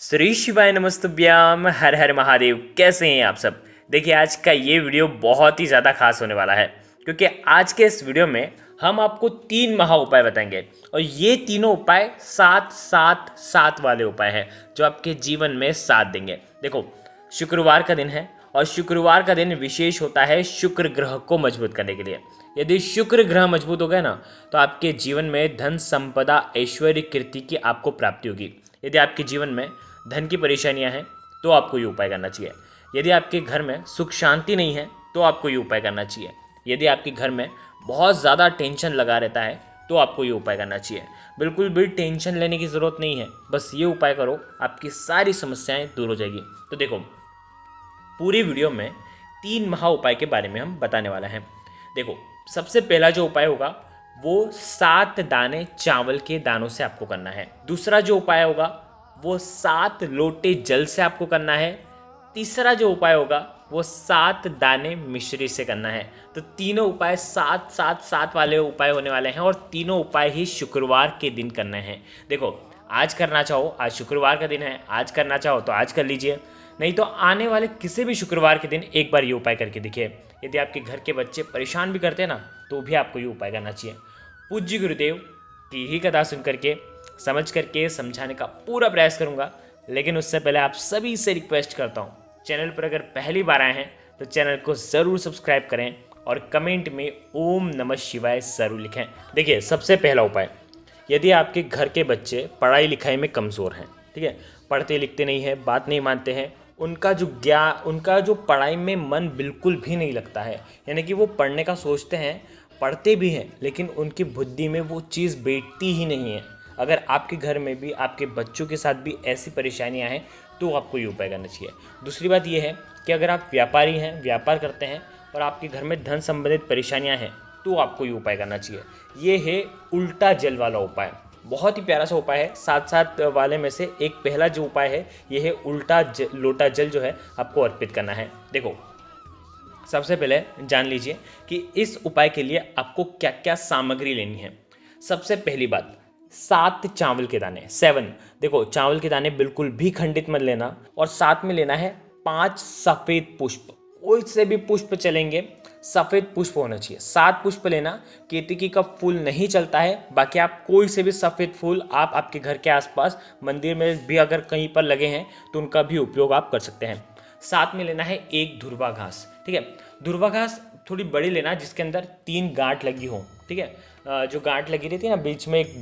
श्री शिवाय नमस्तुभ्याम हर हर महादेव। कैसे हैं आप सब। देखिए आज का ये वीडियो बहुत ही ज़्यादा खास होने वाला है क्योंकि आज के इस वीडियो में हम आपको 3 महा उपाय बताएंगे और ये तीनों उपाय 7-7-7 वाले उपाय हैं जो आपके जीवन में साथ देंगे। देखो शुक्रवार का दिन है और शुक्रवार का दिन विशेष होता है शुक्र ग्रह को मजबूत करने के लिए। यदि शुक्र ग्रह मजबूत हो गया ना तो आपके जीवन में धन संपदा ऐश्वर्य कीर्ति की आपको प्राप्ति होगी। यदि आपके जीवन में धन की परेशानियां हैं तो आपको ये उपाय करना चाहिए। यदि आपके घर में सुख शांति नहीं है तो आपको ये उपाय करना चाहिए। यदि आपके घर में बहुत ज़्यादा टेंशन लगा रहता है तो आपको ये उपाय करना चाहिए। बिल्कुल भी टेंशन लेने की ज़रूरत नहीं है, बस ये उपाय करो आपकी सारी समस्याएं दूर हो जाएगी। तो देखो पूरी वीडियो में 3 महा उपाय के बारे में हम बताने वाला हैं। देखो सबसे पहला जो उपाय होगा वो 7 दाने चावल के दानों से आपको करना है। दूसरा जो उपाय होगा वो 7 लोटे जल से आपको करना है। तीसरा जो उपाय होगा वो 7 दाने मिश्री से करना है। तो तीनों उपाय 7-7-7 वाले उपाय होने वाले हैं और तीनों उपाय ही शुक्रवार के दिन करने हैं। देखो आज करना चाहो, आज शुक्रवार का दिन है, आज करना चाहो तो आज कर लीजिए, नहीं तो आने वाले किसी भी शुक्रवार के दिन एक बार ये उपाय करके देखिए। यदि आपके घर के बच्चे परेशान भी करते हैं ना तो भी आपको ये उपाय करना चाहिए। पूज्य गुरुदेव की ही कथा सुन करके समझ करके समझाने का पूरा प्रयास करूंगा, लेकिन उससे पहले आप सभी से रिक्वेस्ट करता हूं चैनल पर अगर पहली बार आए हैं तो चैनल को ज़रूर सब्सक्राइब करें और कमेंट में ओम नमः शिवाय ज़रूर लिखें। देखिए सबसे पहला उपाय, यदि आपके घर के बच्चे पढ़ाई लिखाई में कमज़ोर हैं, ठीक है, पढ़ते लिखते नहीं है, बात नहीं मानते हैं, उनका जो पढ़ाई में मन बिल्कुल भी नहीं लगता है, यानी कि वो पढ़ने का सोचते हैं, पढ़ते भी हैं, लेकिन उनकी बुद्धि में वो चीज़ बैठती ही नहीं है। अगर आपके घर में भी आपके बच्चों के साथ भी ऐसी परेशानियां हैं तो आपको ये उपाय करना चाहिए। दूसरी बात ये है कि अगर आप व्यापारी हैं, व्यापार करते हैं और आपके घर में धन संबंधित परेशानियां हैं तो आपको ये उपाय करना चाहिए। ये है उल्टा जल वाला उपाय, बहुत ही प्यारा सा उपाय है। 7-7 वाले में से एक पहला जो उपाय है ये है उल्टा लोटा जल जो है आपको अर्पित करना है। देखो सबसे पहले जान लीजिए कि इस उपाय के लिए आपको क्या क्या सामग्री लेनी है। सबसे पहली बात 7 चावल के दाने, 7। देखो चावल के दाने बिल्कुल भी खंडित मत लेना और साथ में लेना है 5 सफ़ेद पुष्प, कोई से भी पुष्प चलेंगे, सफ़ेद पुष्प होना चाहिए। 7 पुष्प लेना, केतकी का फूल नहीं चलता है, बाकी आप कोई से भी सफ़ेद फूल आप आपके घर के आसपास मंदिर में भी अगर कहीं पर लगे हैं तो उनका भी उपयोग आप कर सकते हैं। साथ में लेना है एक धुर्वा घास, ठीक है, धुर्वा घास थोड़ी बड़ी लेना जिसके अंदर 3 गांठ लगी हो, ठीक है। जो गांठ लगी रहती है ना बीच में एक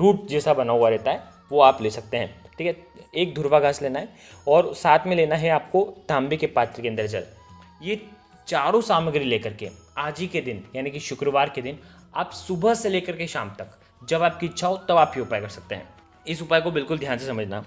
रूट जैसा बना हुआ रहता है वो आप ले सकते हैं, ठीक है। एक धुर्वा घास लेना है और साथ में लेना है आपको तांबे के पात्र के अंदर जल। ये चारों सामग्री लेकर के आज ही के दिन यानी कि शुक्रवार के दिन आप सुबह से लेकर के शाम तक जब आपकी इच्छा हो तब आप ये उपाय कर सकते हैं। इस उपाय को बिल्कुल ध्यान से समझना।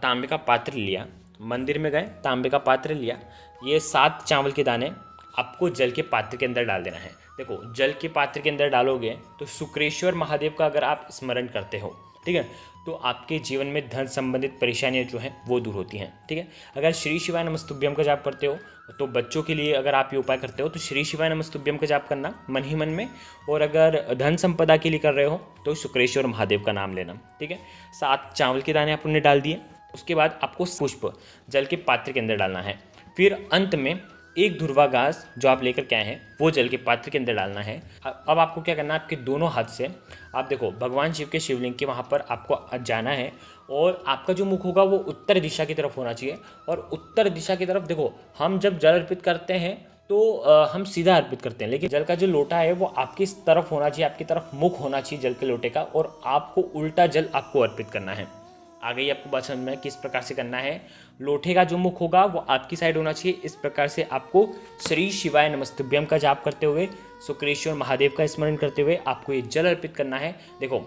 तांबे का पात्र लिया, मंदिर में गए, तांबे का पात्र लिया, ये 7 चावल के दाने आपको जल के पात्र के अंदर डाल देना है। देखो जल के पात्र के अंदर डालोगे तो शुक्रेश्वर महादेव का अगर आप स्मरण करते हो, ठीक है, तो आपके जीवन में धन संबंधित परेशानियां जो हैं वो दूर होती हैं, ठीक है। अगर श्री शिवाय नमस्तुभ्यम का जाप करते हो तो बच्चों के लिए अगर आप ये उपाय करते हो तो श्री शिवाय नमस्तुभ्यम का जाप करना मन ही मन में, और अगर धन संपदा के लिए कर रहे हो तो शुक्रेश्वर महादेव का नाम लेना, ठीक है। 7 चावल के दाने आपने डाल दिए, उसके बाद आपको पुष्प जल के पात्र के अंदर डालना है। फिर अंत में एक धुर्वा घास जो आप लेकर के आए हैं वो जल के पात्र के अंदर डालना है। अब आपको क्या करना है, आपके दोनों हाथ से आप देखो भगवान शिव के शिवलिंग के वहाँ पर आपको जाना है और आपका जो मुख होगा वो उत्तर दिशा की तरफ होना चाहिए। और उत्तर दिशा की तरफ देखो हम जब जल अर्पित करते हैं तो हम सीधा अर्पित करते हैं, लेकिन जल का जो लोटा है वो आपकी तरफ होना चाहिए, आपकी तरफ मुख होना चाहिए जल के लोटे का, और आपको उल्टा जल आपको अर्पित करना है। आ गई आपको बात समझ में किस प्रकार से करना है। लोटे का जो मुख होगा वो आपकी साइड होना चाहिए। इस प्रकार से आपको श्री शिवाय नमस्तुभ्यम का जाप करते हुए शुक्रेश्वर महादेव का स्मरण करते हुए आपको ये जल अर्पित करना है। देखो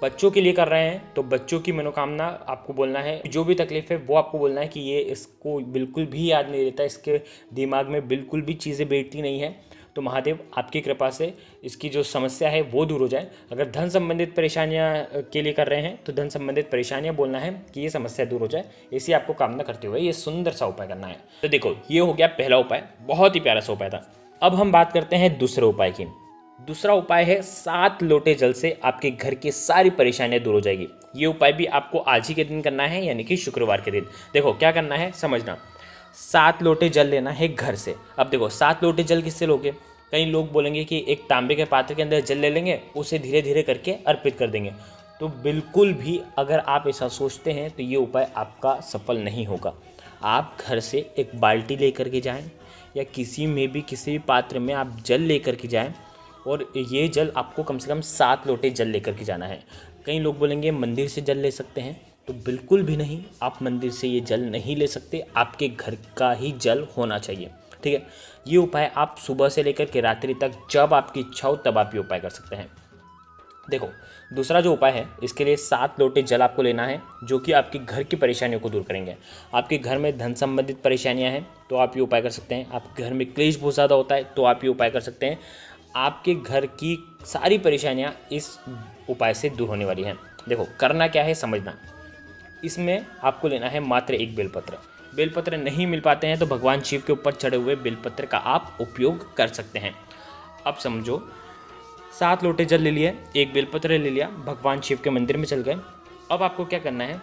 बच्चों के लिए कर रहे हैं तो बच्चों की मनोकामना आपको बोलना है, जो भी तकलीफ है वो आपको बोलना है कि ये इसको बिल्कुल भी याद नहीं रहता, इसके दिमाग में बिल्कुल भी चीज़ें बैठती नहीं है, तो महादेव आपकी कृपा से इसकी जो समस्या है वो दूर हो जाए। अगर धन संबंधित परेशानियां के लिए कर रहे हैं तो धन संबंधित परेशानियां बोलना है कि ये समस्या दूर हो जाए, ऐसी आपको कामना करते हुए ये सुंदर सा उपाय करना है। तो देखो ये हो गया पहला उपाय, बहुत ही प्यारा सा उपाय था। अब हम बात करते हैं दूसरे उपाय की। दूसरा उपाय है 7 लोटे जल से आपके घर की सारी परेशानियां दूर हो जाएगी। ये उपाय भी आपको आज ही के दिन करना है, यानी कि शुक्रवार के दिन। देखो क्या करना है समझना। 7 लोटे जल लेना है घर से। अब देखो 7 लोटे जल किससे लोगे? कई लोग बोलेंगे कि एक तांबे के पात्र के अंदर जल ले लेंगे, उसे धीरे धीरे करके अर्पित कर देंगे। तो बिल्कुल भी अगर आप ऐसा सोचते हैं तो ये उपाय आपका सफल नहीं होगा। आप घर से एक बाल्टी लेकर के जाएं या किसी भी पात्र में आप जल लेकर के जाएं, और ये जल आपको कम से कम 7 लोटे जल लेकर के जाना है। कई लोग बोलेंगे मंदिर से जल ले सकते हैं, तो बिल्कुल भी नहीं, आप मंदिर से ये जल नहीं ले सकते। आपके घर का ही जल होना चाहिए, ठीक है। ये उपाय आप सुबह से लेकर के रात्रि तक जब आपकी इच्छा हो तब आप ये उपाय कर सकते हैं। देखो दूसरा जो उपाय है, इसके लिए 7 लोटे जल आपको लेना है, जो कि आपके घर की परेशानियों को दूर करेंगे। आपके घर में धन संबंधित परेशानियां हैं तो आप ये उपाय कर सकते हैं। आपके घर में क्लेश बहुत ज़्यादा होता है तो आप ये उपाय कर सकते हैं। आपके घर की सारी परेशानियां इस उपाय से दूर होने वाली हैं। देखो करना क्या है समझना। इसमें आपको लेना है मात्र एक बेलपत्र। बेलपत्र नहीं मिल पाते हैं तो भगवान शिव के ऊपर चढ़े हुए बेलपत्र का आप उपयोग कर सकते हैं। अब समझो, 7 लोटे जल ले लिए, एक बेलपत्र ले लिया, भगवान शिव के मंदिर में चल गए। अब आपको क्या करना है,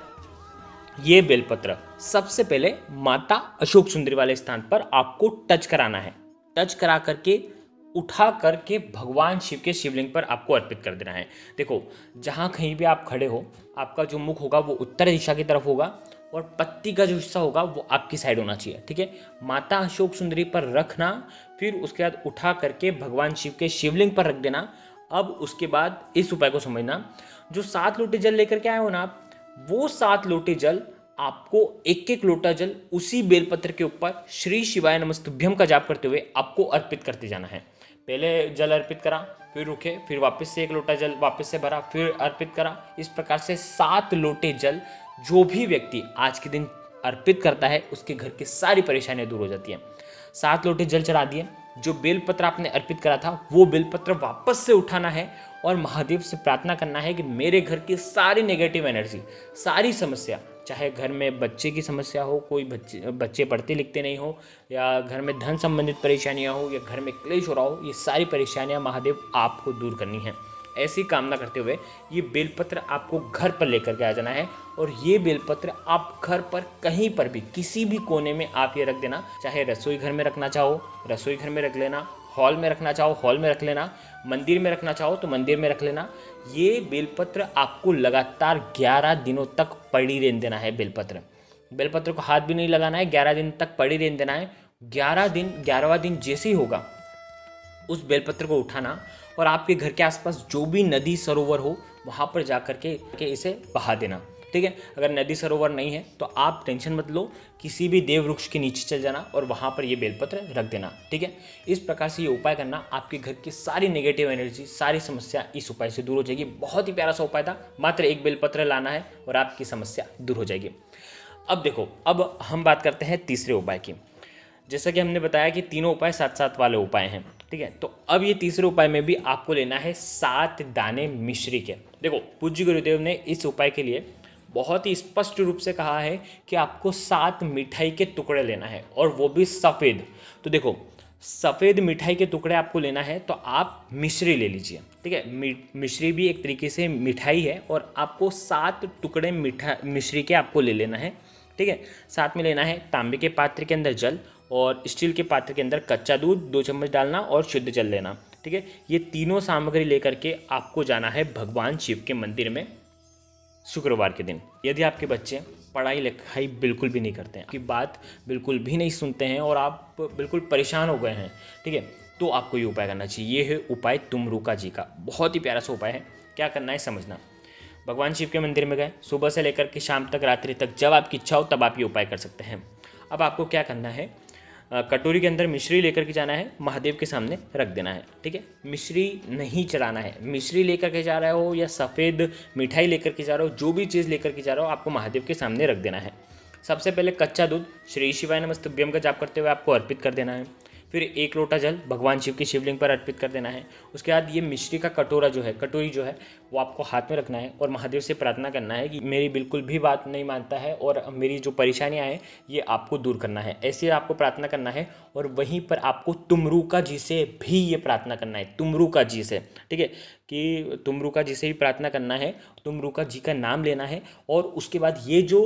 ये बेलपत्र सबसे पहले माता अशोक सुंदरी वाले स्थान पर आपको टच कराना है। टच करा करके उठा करके भगवान शिव के शिवलिंग पर आपको अर्पित कर देना है। देखो जहाँ कहीं भी आप खड़े हो, आपका जो मुख होगा वो उत्तर दिशा की तरफ होगा और पत्ती का जो हिस्सा होगा वो आपकी साइड होना चाहिए, ठीक है। माता अशोक सुंदरी पर रखना, फिर उसके बाद उठा करके भगवान शिव के शिवलिंग पर रख देना। अब उसके बाद इस उपाय को समझना, जो 7 लोटे जल लेकर के आए हो ना आप, वो 7 लोटे जल आपको एक एक लोटा जल उसी बेलपत्र के ऊपर श्री शिवाय नमस्तुभ्यम का जाप करते हुए आपको अर्पित करते जाना है। पहले जल अर्पित करा, फिर रुके, फिर वापस से एक लोटा जल वापस से भरा, फिर अर्पित करा। इस प्रकार से 7 लोटे जल जो भी व्यक्ति आज के दिन अर्पित करता है उसके घर की सारी परेशानियां दूर हो जाती हैं। 7 लोटे जल चढ़ा दिए, जो बेलपत्र आपने अर्पित करा था वो बेलपत्र वापस से उठाना है और महादेव से प्रार्थना करना है कि मेरे घर की सारी नेगेटिव एनर्जी, सारी समस्या, चाहे घर में बच्चे की समस्या हो, कोई बच्चे पढ़ते लिखते नहीं हो, या घर में धन संबंधित परेशानियां हो, या घर में क्लेश हो रहा हो, ये सारी परेशानियां महादेव आपको दूर करनी है। ऐसी कामना करते हुए ये बेलपत्र आपको घर पर लेकर के आ जाना है, और ये बेलपत्र आप घर पर कहीं पर भी किसी भी कोने में आप ये रख देना। चाहे रसोई घर में रखना चाहो रसोई घर में रख लेना, हॉल में रखना चाहो हॉल में रख लेना, मंदिर में रखना चाहो तो मंदिर में रख लेना। ये बेलपत्र आपको लगातार 11 दिनों तक पड़ी रहने देना है। बेलपत्र को हाथ भी नहीं लगाना है, 11 दिन तक पड़ी रहने देना है। 11वां दिन जैसे ही होगा उस बेलपत्र को उठाना और आपके घर के आसपास जो भी नदी सरोवर हो वहाँ पर जा करके इसे बहा देना, ठीक है। अगर नदी सरोवर नहीं है तो आप टेंशन मत लो, किसी भी देव वृक्ष के नीचे चल जाना और वहाँ पर ये बेलपत्र रख देना, ठीक है। इस प्रकार से ये उपाय करना, आपके घर की सारी नेगेटिव एनर्जी, सारी समस्या इस उपाय से दूर हो जाएगी। बहुत ही प्यारा सा उपाय था, मात्र एक बेलपत्र लाना है और आपकी समस्या दूर हो जाएगी। अब देखो, अब हम बात करते हैं तीसरे उपाय की। जैसा कि हमने बताया कि तीनों उपाय 7-7 वाले उपाय हैं, ठीक है। तो अब ये तीसरे उपाय में भी आपको लेना है 7 दाने मिश्री के। देखो पूज्य गुरुदेव ने इस उपाय के लिए बहुत ही स्पष्ट रूप से कहा है कि आपको 7 मिठाई के टुकड़े लेना है, और वो भी सफ़ेद। तो देखो सफ़ेद मिठाई के टुकड़े आपको लेना है तो आप मिश्री ले लीजिए, ठीक है। मिश्री भी एक तरीके से मिठाई है, और आपको 7 टुकड़े मिश्री के आपको ले लेना है, ठीक है। साथ में लेना है तांबे के पात्र के अंदर जल, और स्टील के पात्र के अंदर कच्चा दूध 2 चम्मच डालना, और शुद्ध जल लेना, ठीक है। ये तीनों सामग्री लेकर के आपको जाना है भगवान शिव के मंदिर में शुक्रवार के दिन। यदि आपके बच्चे पढ़ाई लिखाई बिल्कुल भी नहीं करते हैं, आपकी बात बिल्कुल भी नहीं सुनते हैं और आप बिल्कुल परेशान हो गए हैं, ठीक है, तो आपको ये उपाय करना चाहिए। ये है उपाय तुमरुका जी का, बहुत ही प्यारा सा उपाय है। क्या करना है समझना। भगवान शिव के मंदिर में गए, सुबह से लेकर के शाम तक, रात्रि तक, जब आपकी इच्छा हो तब आप ये उपाय कर सकते हैं। अब आपको क्या करना है, कटोरी के अंदर मिश्री लेकर के जाना है, महादेव के सामने रख देना है, ठीक है। मिश्री नहीं चढ़ाना है। मिश्री लेकर के जा रहे हो या सफ़ेद मिठाई लेकर के जा रहे हो, जो भी चीज़ लेकर के जा रहे हो आपको महादेव के सामने रख देना है। सबसे पहले कच्चा दूध श्री शिवाय नमस्तुभ्यम का जाप करते हुए आपको अर्पित कर देना है। फिर 1 लोटा जल भगवान शिव के शिवलिंग पर अर्पित कर देना है। उसके बाद ये मिश्री का कटोरी जो है वो आपको हाथ में रखना है और महादेव से प्रार्थना करना है कि मेरी बिल्कुल भी बात नहीं मानता है और मेरी जो परेशानियां हैं ये आपको दूर करना है, ऐसे आपको प्रार्थना करना है। और वहीं पर आपको तुमरुका जी से भी ये प्रार्थना करना है, तुमरुका जी से, ठीक है, कि तुमरुका जी से भी प्रार्थना करना है, तुमरुका जी का नाम लेना है। और उसके बाद ये जो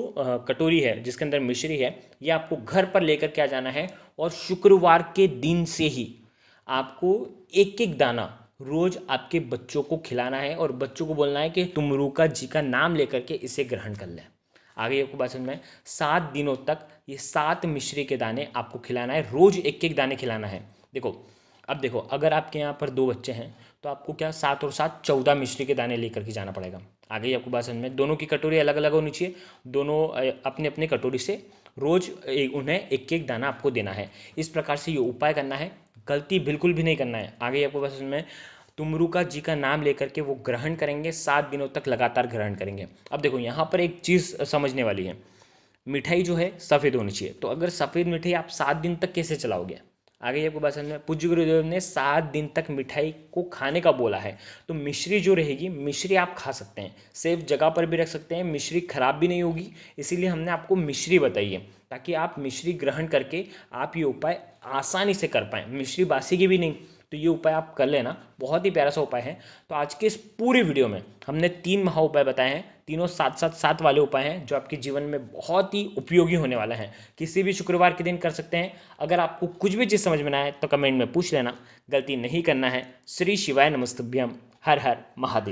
कटोरी है जिसके अंदर मिश्री है, ये आपको घर पर लेकर के आ जाना है और शुक्रवार के दिन से ही आपको एक एक दाना रोज आपके बच्चों को खिलाना है और बच्चों को बोलना है कि तुमरुका जी का नाम लेकर के इसे ग्रहण कर लें। आगे आपको बात समझ में, 7 दिनों तक ये 7 मिश्री के दाने आपको खिलाना है, रोज एक एक दाने खिलाना है। देखो, अब देखो, अगर आपके यहाँ पर 2 बच्चे हैं तो आपको क्या 7 और 7 14 मिश्री के दाने लेकर के जाना पड़ेगा। आगे ही आपको बात समझ में, दोनों की कटोरी अलग अलग होनी चाहिए, दोनों अपने अपने कटोरी से रोज उन्हें एक एक दाना आपको देना है। इस प्रकार से ये उपाय करना है, गलती बिल्कुल भी नहीं करना है। आगे आपको बात समझ में, तुमरुका जी का नाम लेकर के वो ग्रहण करेंगे, 7 दिनों तक लगातार ग्रहण करेंगे। अब देखो यहाँ पर एक चीज़ समझने वाली है, मिठाई जो है सफ़ेद होनी चाहिए, तो अगर सफ़ेद मिठाई आप 7 दिन तक कैसे चलाओगे। आगे आपको बात समझ में, पूज्य गुरुदेव ने 7 दिन तक मिठाई को खाने का बोला है, तो मिश्री जो रहेगी, मिश्री आप खा सकते हैं, सेफ जगह पर भी रख सकते हैं, मिश्री खराब भी नहीं होगी, इसीलिए हमने आपको मिश्री बताई है ताकि आप मिश्री ग्रहण करके आप ये उपाय आसानी से कर पाएँ, मिश्री बासी की भी नहीं। तो ये उपाय आप कर लेना, बहुत ही प्यारा सा उपाय है। तो आज के इस पूरी वीडियो में हमने 3 महा उपाय बताए हैं, तीनों साथ साथ 7 वाले उपाय हैं जो आपके जीवन में बहुत ही उपयोगी होने वाला है, किसी भी शुक्रवार के दिन कर सकते हैं। अगर आपको कुछ भी चीज़ समझ में ना आए तो कमेंट में पूछ लेना, गलती नहीं करना है। श्री शिवाय नमस्तुभ्यम, हर हर महादेव।